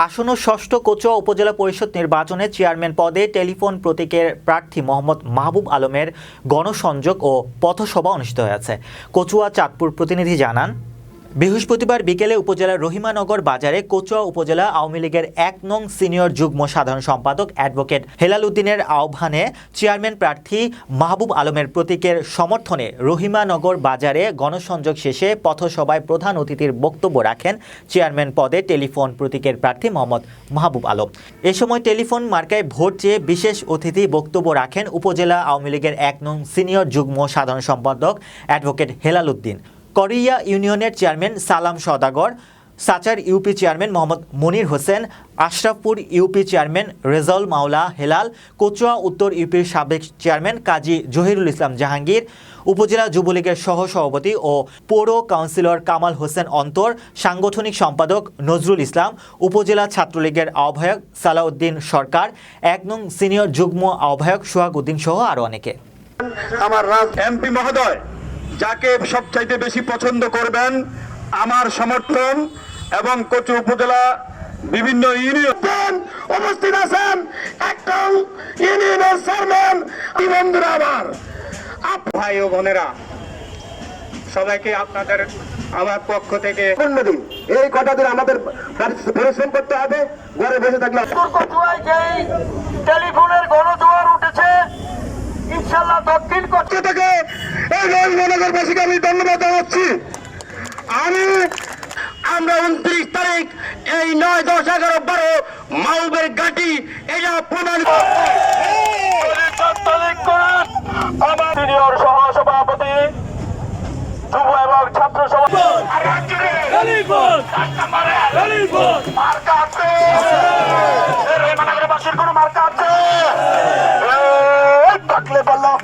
আসন্ন ষষ্ঠ কচুয়া উপজেলা পরিষদ নির্বাচনে চেয়ারম্যান পদে টেলিফোন প্রতীকের প্রার্থী মোহাম্মদ মাহবুব আলমের গণসংযোগ ও পথসভা অনুষ্ঠিত হয়েছে। কচুয়া চাঁদপুর প্রতিনিধি জানান, বৃহস্পতিবার বিকেলে উপজেলার রহিমানগর বাজারে কচুয়া উপজেলা আওয়ামী লীগের ১ নং সিনিয়র যুগ্ম সাধারণ সম্পাদক অ্যাডভোকেট হেলাল উদ্দিনের আহ্বানে চেয়ারম্যান প্রার্থী মাহবুব আলমের প্রতীকের সমর্থনে রহিমানগর বাজারে গণসংযোগ শেষে পথসভায় প্রধান অতিথির বক্তব্য রাখেন চেয়ারম্যান পদে টেলিফোন প্রতীকের প্রার্থী মোহাম্মদ মাহবুব আলম। এ সময় টেলিফোন মার্কায় ভোট চেয়ে বিশেষ অতিথি বক্তব্য রাখেন উপজেলা আওয়ামী লীগের ১ নং সিনিয়র যুগ্ম সাধারণ সম্পাদক অ্যাডভোকেট হেলাল উদ্দিন, করিয়া ইউনিয়নের চেয়ারম্যান সালাম সওদাগর, Sachar UP chairman Mohammad Monir Hossain, Ashrafpur UP chairman Rezaul মাওলা হেলাল, কচুয়া উত্তর ইউপির সাবেক চেয়ারম্যান কাজী জহিরুল ইসলাম জাহাঙ্গীর, উপজেলা যুবলীগের সহসভাপতি ও পৌর কাউন্সিলর কামাল হোসেন অন্তর, সাংগঠনিক সম্পাদক নজরুল ইসলাম, উপজেলা ছাত্রলীগের আহ্বায়ক সালাউদ্দিন সরকার, ১ নং সিনিয়র যুগ্ম আহ্বায়ক সোহাগ উদ্দিন সহ আরও অনেকে। আমার এমপি মহোদয় যাকে সবচাইতে বেশি পছন্দ করবেন, আমার সমর্থন এবং কচু উপজেলা বিভিন্ন ইউনিয়ন উপস্থিত আছেন, একটা ইউনিয়নের চেয়ারম্যান বন্ধুরা, আমার ভাই ও বোনেরা, সবাইকে আপনাদের আমার পক্ষ থেকে দিন এই কটা দিন আমাদের পরিশ্রম করতে হবে। ঘরে বসে থাকলে যেই টেলিফোনের গণজোয়ার উঠেছে, ইনশাআল্লাহ দক্ষিণ কচু থেকে এই রহিমানগরবাসীকে আমি ধন্যবাদ জানাচ্ছি। আমরা ২৯ তারিখ এই ৯, ১০, ১১, ১২ মাহবুবের গাটি এটা প্রমাণ আমার সিনিয়র সহসভাপতি যুব এবং ছাত্র রহিমানগরবাসীর কোন মার্কা আছে থাকলে পারলাম